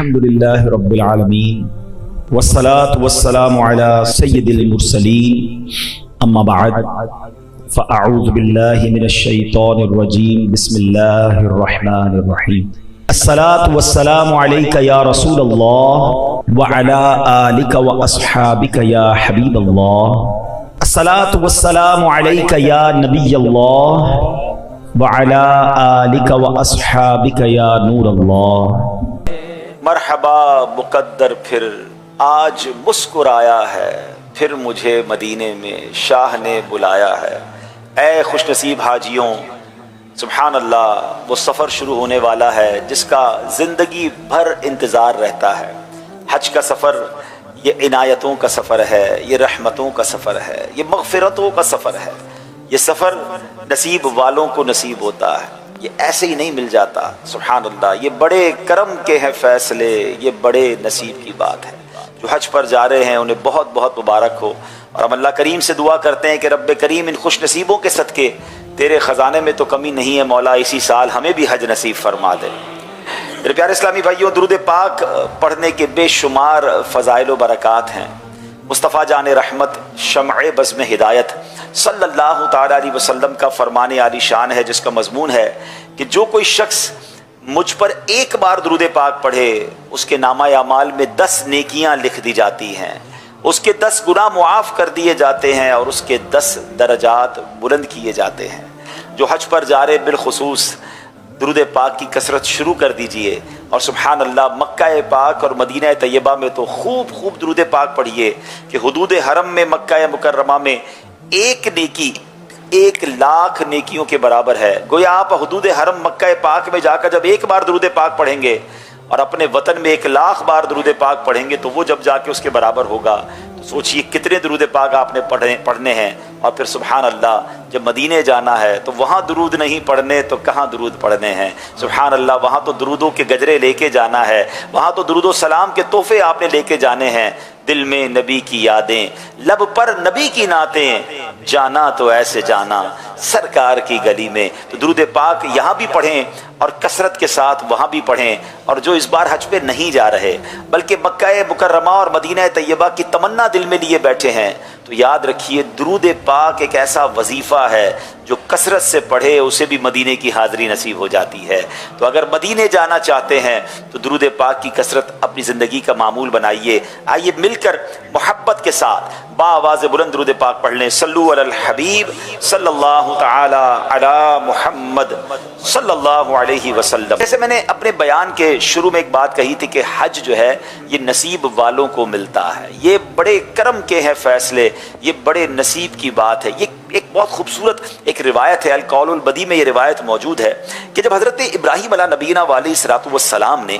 الحمدللہ رب العالمین والصلاة والسلام علی سید المرسلین اما بعد فاعوذ باللہ من الشیطان الرجیم بسم اللہ الرحمن الرحیم الصلاة والسلام علیک یا رسول اللہ وعلی آلک واصحابک یا حبیب اللہ الصلاة والسلام علیک یا نبی اللہ وعلی آلک واصحابک یا نور اللہ۔ مرحبا مقدر پھر آج مسکرایا ہے، پھر مجھے مدینے میں شاہ نے بلایا ہے۔ اے خوش نصیب حاجیوں، سبحان اللہ، وہ سفر شروع ہونے والا ہے جس کا زندگی بھر انتظار رہتا ہے۔ حج کا سفر یہ عنایتوں کا سفر ہے، یہ رحمتوں کا سفر ہے، یہ مغفرتوں کا سفر ہے۔ یہ سفر نصیب والوں کو نصیب ہوتا ہے، یہ ایسے ہی نہیں مل جاتا۔ سبحان اللہ، یہ بڑے کرم کے ہیں فیصلے، یہ بڑے نصیب کی بات ہے۔ جو حج پر جا رہے ہیں انہیں بہت بہت مبارک ہو، اور ہم اللہ کریم سے دعا کرتے ہیں کہ رب کریم ان خوش نصیبوں کے صدقے، تیرے خزانے میں تو کمی نہیں ہے مولا، اسی سال ہمیں بھی حج نصیب فرما دے۔ میرے پیارے اسلامی بھائیوں، درود پاک پڑھنے کے بے شمار فضائل و برکات ہیں۔ مصطفیٰ جان رحمت شمع بزم ہدایت صلی اللہ تعالیٰ علیہ وسلم کا فرمان عالی شان ہے، جس کا مضمون ہے کہ جو کوئی شخص مجھ پر ایک بار درود پاک پڑھے اس کے نامہ اعمال میں 10 نیکیاں لکھ دی جاتی ہیں، اس کے 10 گناہ معاف کر دیے جاتے ہیں، اور اس کے 10 درجات بلند کیے جاتے ہیں۔ جو حج پر جا رہے بالخصوص درود پاک کی کثرت شروع کر دیجئے، اور سبحان اللہ مکہ پاک اور مدینہ طیبہ میں تو خوب درود پاک پڑھیے کہ حدود حرم میں مکہ مکرمہ میں ایک نیکی 1,00,000 نیکیوں کے برابر ہے۔ گویا آپ حدود حرم مکہ پاک میں جا کر جب ایک بار درود پاک پڑھیں گے اور اپنے وطن میں 1,00,000 بار درود پاک پڑھیں گے تو وہ جب جا کے اس کے برابر ہوگا تو سوچئے کتنے درود پاک آپ نے پڑھنے ہیں۔ اور پھر سبحان اللہ جب مدینے جانا ہے تو وہاں درود نہیں پڑھنے تو کہاں درود پڑھنے ہیں۔ سبحان اللہ، وہاں تو درودوں کے گجرے لے کے جانا ہے، وہاں تو درود و سلام کے تحفے آپ نے لے کے جانے ہیں۔ دل میں نبی کی یادیں، لب پر نبی کی نعتیں، جانا تو ایسے جانا سرکار کی گلی میں۔ تو درود پاک یہاں بھی پڑھیں اور کثرت کے ساتھ وہاں بھی پڑھیں۔ اور جو اس بار حج پہ نہیں جا رہے بلکہ مکہ مکرمہ اور مدینہ طیبہ کی تمنا دل میں لیے بیٹھے ہیں تو یاد رکھیے درود پاک ایک ایسا وظیفہ ہے جو کثرت سے پڑھے اسے بھی مدینے کی حاضری نصیب ہو جاتی ہے۔ تو اگر مدینے جانا چاہتے ہیں تو درود پاک کی کثرت اپنی زندگی کا معمول بنائیے۔ آئیے مل کر محبت کے ساتھ بآواز بلند درود پاک پڑھ لیں۔ صلو علی الحبیب صلی اللہ تعالی علی محمد صلی اللہ علیہ وسلم۔ جیسے میں نے اپنے بیان کے شروع میں ایک بات کہی تھی کہ حج جو ہے یہ نصیب والوں کو ملتا ہے، یہ بڑے کرم کے ہیں فیصلے، یہ بڑے نصیب کی بات ہے۔ یہ ایک بہت خوبصورت ایک روایت ہے، القول البدی میں یہ روایت موجود ہے کہ جب حضرت ابراہیم علیہ نبینا علیہ الصلوۃ والسلام نے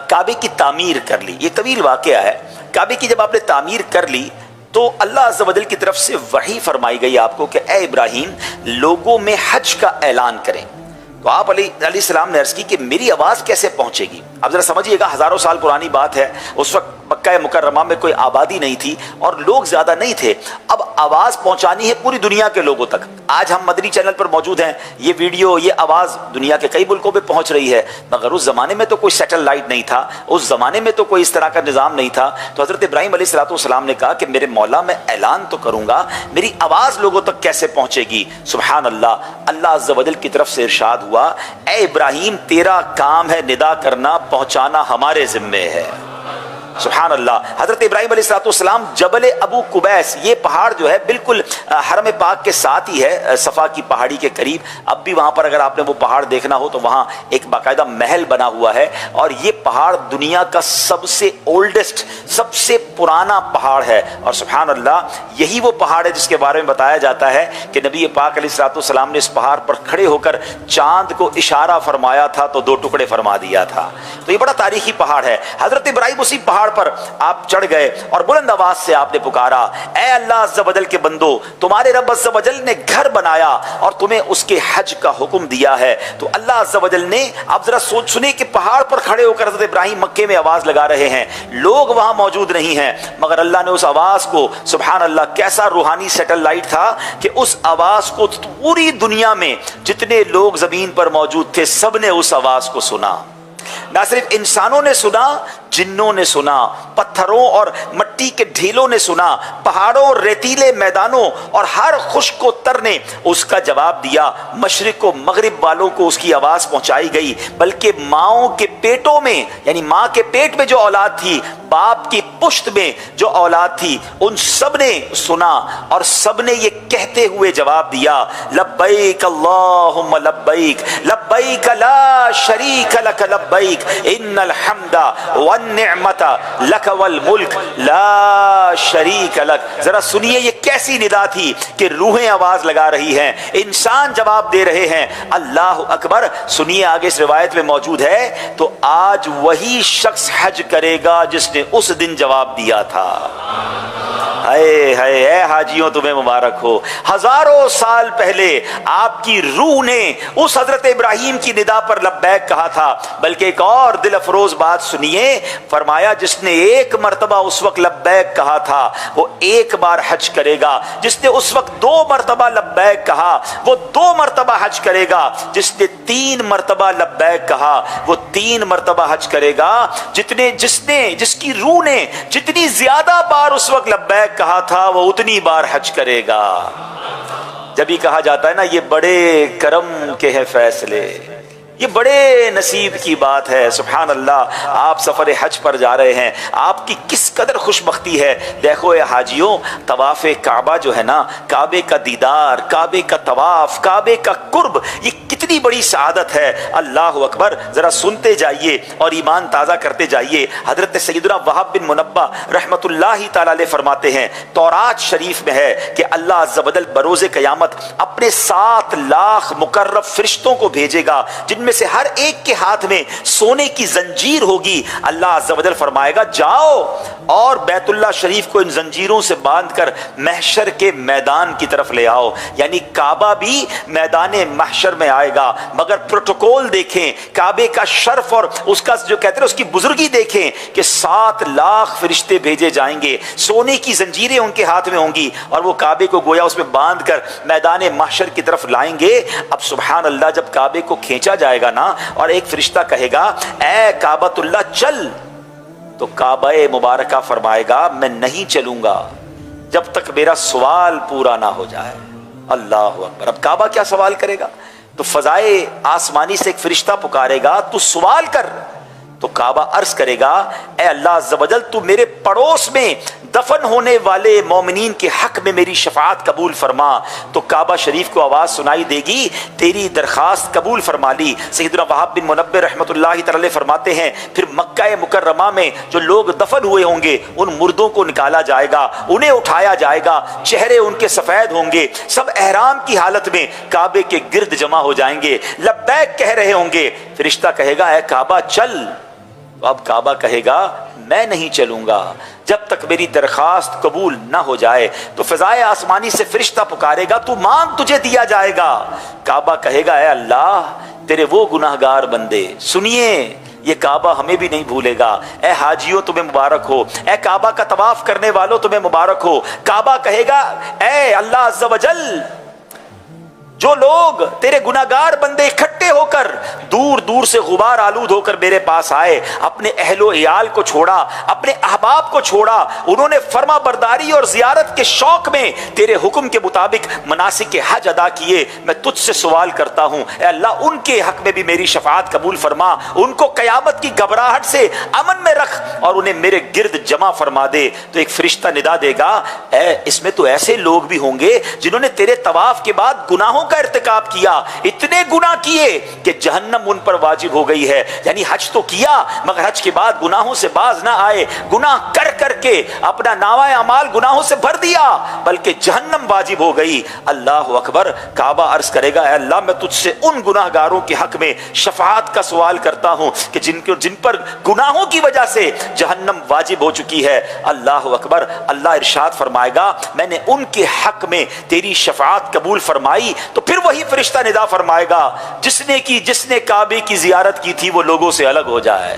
کعبے کی تعمیر کر لی، یہ طویل واقعہ ہے، کعبے کی جب آپ نے تعمیر کر لی تو اللہ عز و جل کی طرف سے وحی فرمائی گئی آپ کو کہ اے ابراہیم لوگوں میں حج کا اعلان کریں۔ تو آپ علیہ السلام نے عرض کی کہ میری آواز کیسے پہنچے گی؟ اب ذرا سمجھیے گا، ہزاروں سال پرانی بات ہے، اس وقت مکہ مکرمہ میں کوئی آبادی نہیں تھی اور لوگ زیادہ نہیں تھے۔ اب آواز پہنچانی ہے پوری دنیا کے لوگوں تک۔ آج ہم مدنی چینل پر موجود ہیں، یہ ویڈیو یہ آواز دنیا کے کئی ملکوں میں پہنچ رہی ہے، مگر اس زمانے میں تو کوئی سیٹلائٹ نہیں تھا، اس زمانے میں تو کوئی اس طرح کا نظام نہیں تھا۔ تو حضرت ابراہیم علیہ الصلوۃ والسلام نے کہا کہ میرے مولا میں اعلان تو کروں گا، میری آواز لوگوں تک کیسے پہنچے گی؟ سبحان اللہ، اللہ عز و جل کی طرف سے ارشاد ہوا اے ابراہیم تیرا کام ہے ندا کرنا، پہنچانا ہمارے ذمے ہے۔ سبحان اللہ، حضرت ابراہیم علیہ الصلوۃ والسلام جبل ابو قبیس، یہ پہاڑ جو ہے بالکل حرم پاک کے ساتھ ہی ہے، صفا کی پہاڑی کے قریب۔ اب بھی وہاں پر اگر آپ نے وہ پہاڑ دیکھنا ہو تو وہاں ایک باقاعدہ محل بنا ہوا ہے، اور یہ پہاڑ دنیا کا سب سے اولڈسٹ، سب سے پرانا پہاڑ ہے۔ اور سبحان اللہ یہی وہ پہاڑ ہے جس کے بارے میں بتایا جاتا ہے کہ نبی پاک علیہ الصلوۃ والسلام نے اس پہاڑ پر کھڑے ہو کر چاند کو اشارہ فرمایا تھا تو 2 ٹکڑے فرما دیا تھا۔ تو یہ بڑا تاریخی پہاڑ ہے۔ حضرت ابراہیم اسی پہاڑ پر آپ چڑھ گئے اور بلند آواز سے آپ نے پکارا اے اللہ عز و جل کے بندو، تمہارے رب عز و جل نے گھر بنایا اور تمہیں اس کے حج کا حکم دیا ہے۔ تو اللہ عز و جل نے، آپ ذرا سوچ سنیں کہ پہاڑ پر کھڑے ہو کر حضرت ابراہیم مکے میں آواز لگا رہے ہیں، لوگ وہاں موجود نہیں ہیں، مگر اللہ نے اس آواز کو، سبحان اللہ کیسا روحانی سیٹلائٹ تھا کہ اس آواز کو پوری دنیا میں جتنے لوگ زمین پر موجود تھے سب نے اس آواز کو سنا۔ نہ صرف انسانوں نے سنا، جنوں نے سنا، پتھروں اور مٹی کے ڈھیلوں نے سنا، پہاڑوں، ریتیلے میدانوں اور ہر خشک و تر نے اس کا جواب دیا۔ مشرق و مغرب والوں کو اس کی آواز پہنچائی گئی، بلکہ ماؤں کے پیٹوں میں، یعنی ماں کے پیٹ میں جو اولاد تھی، باپ کی پشت میں جو اولاد تھی، ان سب نے سنا اور سب نے یہ کہتے ہوئے جواب دیا، لبیک اللہم لبیک لبیک لا شریک لک لبیک ان الحمد والنعمت لک والملک لا شریک لک۔ ذرا سنیے یہ کیسی ندا تھی کہ روحیں آواز لگا رہی ہیں، انسان جواب دے رہے ہیں اللہ اکبر۔ سنیے آگے اس روایت میں موجود ہے، تو آج وہی شخص حج کرے گا جس نے اس دن جواب دیا تھا۔ اے حاجیوں تمہیں مبارک ہو، ہزاروں سال پہلے آپ کی روح نے اس حضرت ابراہیم کی ندا پر لبیک کہا تھا۔ بلکہ ایک اور دل افروز بات سنیے، فرمایا جس نے ایک مرتبہ اس وقت لبیک کہا تھا وہ ایک بار حج کرے گا، جس نے اس وقت 2 مرتبہ لبیک کہا وہ 2 مرتبہ حج کرے گا، جس نے 3 مرتبہ لبیک کہا وہ 3 مرتبہ حج کرے گا، جس کی روح نے جتنی زیادہ بار اس وقت لبیک کہا تھا وہ اتنی بار حج کرے گا۔ جب ہی کہا جاتا ہے نا یہ بڑے کرم کے ہیں فیصلے، یہ بڑے نصیب کی بات ہے، سبحان اللہ۔ آپ سفر حج پر جا رہے ہیں، آپ کی کس قدر خوش بختی ہے۔ دیکھو اے حاجیوں، طواف کعبہ جو ہے نا، کعبے کا دیدار، کعبے کا طواف، کعبے کا قرب، یہ کتنی بڑی سعادت ہے۔ اللہ اکبر، ذرا سنتے جائیے اور ایمان تازہ کرتے جائیے۔ حضرت سیدنا وہب بن منبہ رحمت اللہ تعالی علیہ فرماتے ہیں، تورات شریف میں ہے کہ اللہ عز و جل بروز قیامت اپنے 7 لاکھ مقرب فرشتوں کو بھیجے گا، جن میں سے ہر ایک کے ہاتھ میں سونے کی زنجیر ہوگی۔ اللہ عز و جل فرمائے گا جاؤ اور بیت اللہ شریف کو ان زنجیروں سے باندھ کر محشر کے میدان کی طرف لے آؤ، یعنی کعبہ بھی میدان محشر میں آئے گا۔ مگر پروٹوکول دیکھیں، کعبے کا شرف اور اس کا جو کہتے ہیں اس کی بزرگی دیکھیں کہ 7 لاکھ فرشتے بھیجے جائیں گے، سونے کی زنجیریں ان کے ہاتھ میں ہوں گی اور وہ کعبے کو گویا اس میں باندھ کر میدان محشر کی طرف لائیں گے۔ اب سبحان اللہ، جب کعبے کو کھینچا جائے گا نا اور ایک فرشتہ کہے گا اے کعبۃ اللہ چل، تو کعبہ مبارکہ فرمائے گا میں نہیں چلوں گا جب تک میرا سوال پورا نہ ہو جائے۔ اللہ اکبر۔ اب کعبہ کیا سوال کرے گا؟ تو فضائے آسمانی سے ایک فرشتہ پکارے گا تو سوال کر، تو کعبہ عرض کرے گا اے اللہ عز و جل تو میرے پڑوس میں دفن ہونے والے مومنین کے حق میں میری شفاعت قبول فرما۔ تو کعبہ شریف کو آواز سنائی دے گی تیری درخواست قبول فرما لی۔ سیدنا وہب بن منبہ رحمۃ اللہ تعالی فرماتے ہیں پھر مکہ مکرمہ میں جو لوگ دفن ہوئے ہوں گے ان مردوں کو نکالا جائے گا، انہیں اٹھایا جائے گا، چہرے ان کے سفید ہوں گے، سب احرام کی حالت میں کعبے کے گرد جمع ہو جائیں گے، لبیک کہہ رہے ہوں گے۔ فرشتہ کہے گا اے کعبہ چل، تو اب کعبہ کہے گا میں نہیں چلوں گا جب تک میری درخواست قبول نہ ہو جائے۔ تو فضائے آسمانی سے فرشتہ پکارے گا تو مانگ تجھے دیا جائے گا۔ کعبہ کہے گا اے اللہ تیرے وہ گناہگار بندے، سنیے یہ کعبہ ہمیں بھی نہیں بھولے گا۔ اے حاجیوں تمہیں مبارک ہو، اے کعبہ کا طواف کرنے والوں تمہیں مبارک ہو۔ کعبہ کہے گا اے اللہ عز و جل جو لوگ تیرے گناہگار بندے اکٹھے ہو کر دور دور سے غبار آلود ہو کر میرے پاس آئے، اپنے اہل و عیال کو چھوڑا، اپنے احباب کو چھوڑا، انہوں نے فرما برداری اور زیارت کے شوق میں تیرے حکم کے مطابق مناسک حج ادا کیے، میں تجھ سے سوال کرتا ہوں اے اللہ ان کے حق میں بھی میری شفاعت قبول فرما، ان کو قیامت کی گھبراہٹ سے امن میں رکھ اور انہیں میرے گرد جمع فرما دے۔ تو ایک فرشتہ ندا دے گا اے اس میں تو ایسے لوگ بھی ہوں گے جنہوں نے تیرے طواف کے بعد گناہوں کا ارتکاب کیا، اتنے گناہ کیے کہ جہنم ان پر واجب ہو گئی ہے، یعنی حج تو کیا مگر حج کے بعد گناہوں سے باز نہ آئے، گناہ کر کر کے اپنا نامہ اعمال گناہوں سے بھر دیا بلکہ جہنم واجب ہو گئی۔ اللہ اکبر۔ کعبہ عرض کرے گا اے اللہ میں تجھ سے ان گناہگاروں کے حق میں شفاعت کا سوال کرتا ہوں کہ جن پر گناہوں کی وجہ سے جہنم واجب ہو چکی ہے۔ اللہ اکبر۔ اللہ ارشاد فرمائے گا میں نے ان کے حق میں تیری شفاعت قبول فرمائی، تو پھر وہی فرشتہ ندا فرمائے گا جس نے کعبے کی زیارت کی تھی وہ لوگوں سے الگ ہو جائے۔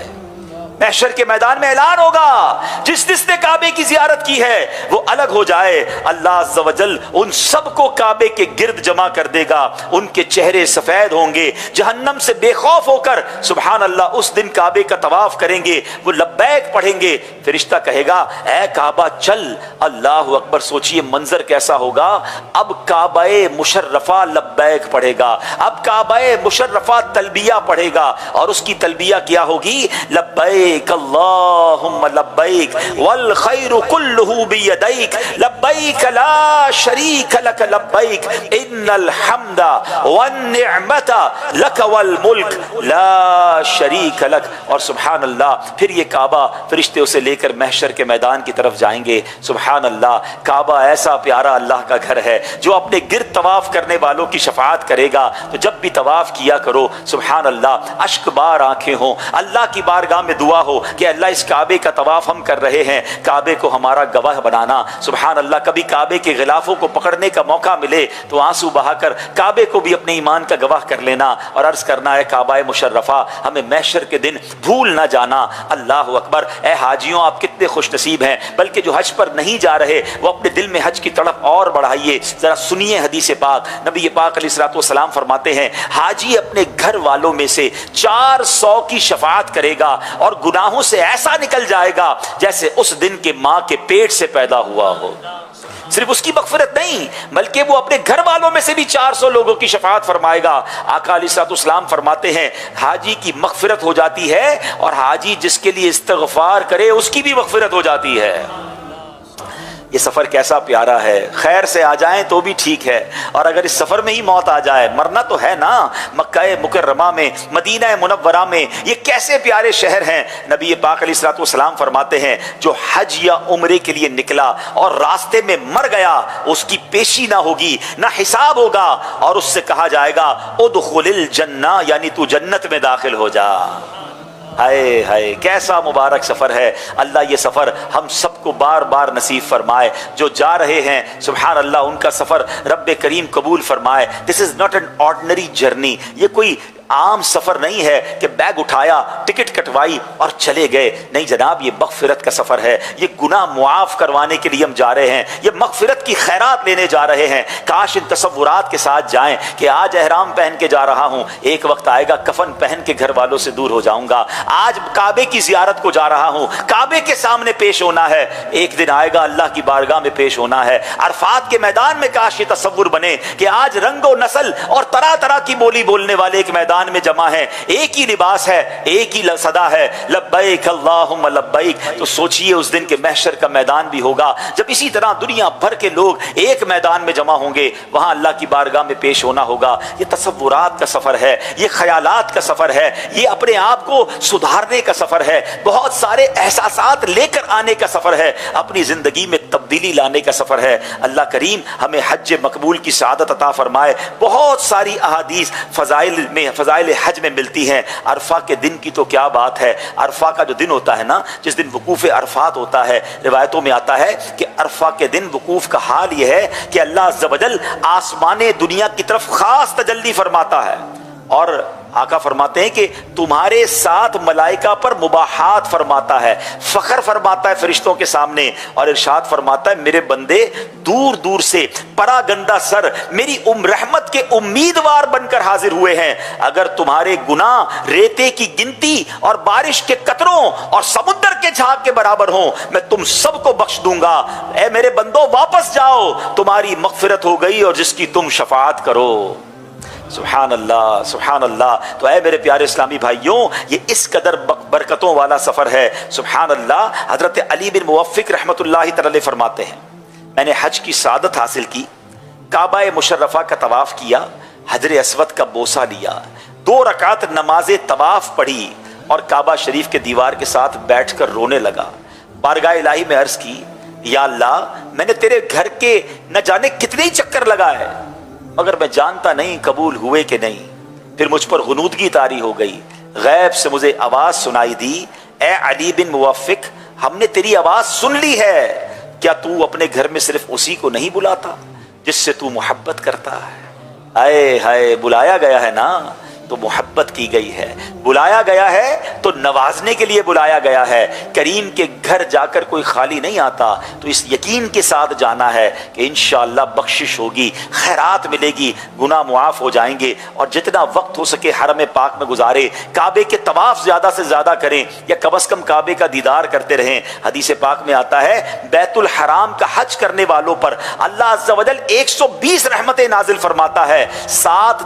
محشر کے میدان میں اعلان ہوگا، جس نے کعبے کی زیارت کی ہے وہ الگ ہو جائے، اللہ عز و جل ان سب کو کعبے کے گرد جمع کر دے گا، ان کے چہرے سفید ہوں گے، جہنم سے بے خوف ہو کر سبحان اللہ اس دن کعبے کا طواف کریں گے، وہ لبیک پڑھیں گے، فرشتہ کہے گا اے کعبہ چل، اللہ اکبر، سوچئے منظر کیسا ہوگا، اب کعبہ مشرفہ لبیک پڑھے گا، اب کعبہ مشرفہ تلبیہ پڑھے گا، اور اس کی تلبیہ کیا ہوگی، لبیک اللہم لبیک والخیر کلہ بیدیک لبیک لا شریک لک لبیک ان الحمد والنعمت لک والملک لا شریک لک۔ اور سبحان اللہ پھر یہ کعبہ فرشتے اسے لے کر محشر کے میدان کی طرف جائیں گے۔ سبحان اللہ، کعبہ ایسا پیارا اللہ کا گھر ہے جو اپنے گرد طواف کرنے والوں کی شفاعت کرے گا، تو جب بھی طواف کیا کرو سبحان اللہ اشک بار آنکھیں ہوں، اللہ کی بارگاہ میں دعا ہو کہ اللہ اس کعبے کا طواف ہم کر رہے ہیں، کعبے کو ہمارا گواہ بنانا۔ سبحان اللہ، کبھی کعبے کے غلافوں کو پکڑنے کا موقع ملے تو آنسو بہا کر کعبے کو بھی اپنے ایمان کا گواہ کر لینا اور عرض کرنا ہے کعبہ مشرفہ ہمیں محشر کے دن بھول نہ جانا۔ اللہ اکبر، اے حاجیوں آپ کتنے خوش نصیب ہیں، بلکہ جو حج پر نہیں جا رہے وہ اپنے دل میں حج کی تڑپ اور بڑھائیے۔ ذرا سنیے حدیث پاک، نبی پاک علیہ الصلوۃ والسلام فرماتے ہیں حاجی اپنے گھر والوں میں سے 400 کی شفاعت کرے گا اور گناہوں سے ایسا نکل جائے گا جیسے اس دن کے ماں کے پیٹ سے پیدا ہوا ہو۔ صرف اس کی مغفرت نہیں بلکہ وہ اپنے گھر والوں میں سے بھی 400 لوگوں کی شفاعت فرمائے گا۔ آقا علیہ الصلوۃ والسلام فرماتے ہیں حاجی کی مغفرت ہو جاتی ہے اور حاجی جس کے لیے استغفار کرے اس کی بھی مغفرت ہو جاتی ہے۔ یہ سفر کیسا پیارا ہے، خیر سے آ جائیں تو بھی ٹھیک ہے، اور اگر اس سفر میں ہی موت آ جائے، مرنا تو ہے نا۔ مکہ مکرمہ میں، مدینہ منورہ میں، یہ کیسے پیارے شہر ہیں۔ نبی پاک علیہ الصلوۃ والسلام فرماتے ہیں جو حج یا عمرے کے لیے نکلا اور راستے میں مر گیا اس کی پیشی نہ ہوگی، نہ حساب ہوگا، اور اس سے کہا جائے گا ادخل الجنہ، یعنی تو جنت میں داخل ہو جا۔ ہائے ہائے کیسا مبارک سفر ہے، اللہ یہ سفر ہم سب کو بار بار نصیب فرمائے۔ جو جا رہے ہیں سبحان اللہ ان کا سفر رب کریم قبول فرمائے۔ This is not an ordinary journey, یہ کوئی عام سفر نہیں ہے کہ بیگ اٹھایا، ٹکٹ کٹوائی اور چلے گئے، نہیں جناب، یہ مغفرت کا سفر ہے، یہ گناہ معاف کروانے کے لیے ہم جا رہے ہیں، یہ مغفرت کی خیرات لینے جا رہے ہیں۔ کاش ان تصورات کے ساتھ جائیں کہ آج احرام پہن کے جا رہا ہوں، ایک وقت آئے گا کفن پہن کے گھر والوں سے دور ہو جاؤں گا، آج کعبے کی زیارت کو جا رہا ہوں، کعبے کے سامنے پیش ہونا ہے، ایک دن آئے گا اللہ کی بارگاہ میں پیش ہونا ہے۔ عرفات کے میدان میں کاش یہ تصور بنے کہ آج رنگ و نسل اور طرح طرح کی بولی بولنے والے ایک میدان میں جمع ہے، ایک ہی لباس ہے، ایک ہی صدا ہے لبیک اللہم لبیک۔ تو سوچئے اس دن کے محشر کا میدان بھی ہوگا جب اسی طرح دنیا بھر کے لوگ ایک میدان میں جمع ہوں گے، وہاں اللہ کی بارگاہ میں پیش ہونا ہوگا۔ یہ تصورات کا سفر ہے، یہ خیالات کا سفر ہے، یہ اپنے آپ کو سدھارنے کا سفر ہے، بہت سارے احساسات لے کر آنے کا سفر ہے، اپنی زندگی میں تبدیلی لانے کا سفر ہے۔ اللہ کریم ہمیں حج مقبول کی سعادت عطا فرمائے۔ بہت ساری احادیث فضائل حج میں ملتی ہیں۔ عرفہ کے دن کی تو کیا بات ہے، عرفہ کا جو دن ہوتا ہے نا، جس دن وقوف عرفات ہوتا ہے، روایتوں میں آتا ہے کہ عرفہ کے دن وقوف کا حال یہ ہے کہ اللہ عز و جل آسمان دنیا کی طرف خاص تجلی فرماتا ہے، اور آقا فرماتے ہیں کہ تمہارے ساتھ ملائکہ پر مباحات فرماتا ہے، فخر فرماتا ہے فرشتوں کے سامنے، اور ارشاد فرماتا ہے میرے بندے دور دور سے پرا گندہ سر میری رحمت کے امیدوار بن کر حاضر ہوئے ہیں، اگر تمہارے گناہ ریتے کی گنتی اور بارش کے قطروں اور سمندر کے جھاگ کے برابر ہوں میں تم سب کو بخش دوں گا۔ اے میرے بندو واپس جاؤ، تمہاری مغفرت ہو گئی اور جس کی تم شفاعت کرو۔ سبحان اللہ سبحان اللہ۔ تو اے میرے پیارے اسلامی بھائیوں، یہ اس قدر برکتوں والا سفر ہے۔ سبحان اللہ، حضرت علی بن موفق رحمۃ اللہ تعالی فرماتے ہیں میں نے حج کی سعادت حاصل کی، کعبہ مشرفہ کا طواف کیا، حجر اسود کا بوسہ لیا، 2 رکعت نماز طواف پڑھی اور کعبہ شریف کے دیوار کے ساتھ بیٹھ کر رونے لگا۔ بارگاہ الہی میں عرض کی یا اللہ میں نے تیرے گھر کے نہ جانے کتنے ہی چکر لگائے مگر میں جانتا نہیں قبول ہوئے کہ نہیں۔ پھر مجھ پر غنودگی طاری ہو گئی، غیب سے مجھے آواز سنائی دی اے علی بن موفق ہم نے تیری آواز سن لی ہے، کیا تو اپنے گھر میں صرف اسی کو نہیں بلاتا جس سے تو محبت کرتا ہے؟ آئے ہائے، بلایا گیا ہے نا، تو محبت کی گئی ہے، بلایا گیا ہے تو نوازنے کے لیے بلایا گیا ہے۔ کریم کے گھر جا کر کوئی خالی نہیں آتا، تو اس یقین کے ساتھ جانا ہے کہ انشاءاللہ بخشش ہوگی، خیرات ملے گی، گناہ معاف ہو جائیں گے، اور جتنا وقت ہو سکے حرم پاک میں گزارے، کعبے کے طواف زیادہ سے زیادہ کریں، یا کم از کم کعبے کا دیدار کرتے رہیں۔ حدیث پاک میں آتا ہے بیت الحرام کا حج کرنے والوں پر اللہ عز و جل 120 رحمتیں نازل فرماتا ہے، 60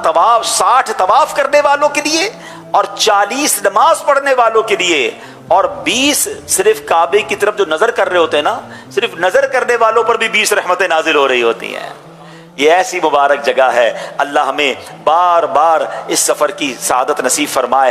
طواف کرنے والوں کے لیے، اور 40 نماز پڑھنے والوں کے لیے، اور 20 صرف کعبے کی طرف جو نظر کر رہے ہوتے ہیں نا، صرف نظر کرنے والوں پر بھی 20 رحمتیں نازل ہو رہی ہوتی ہیں۔ یہ ایسی مبارک جگہ ہے، اللہ ہمیں بار بار اس سفر کی سعادت نصیب فرمائے۔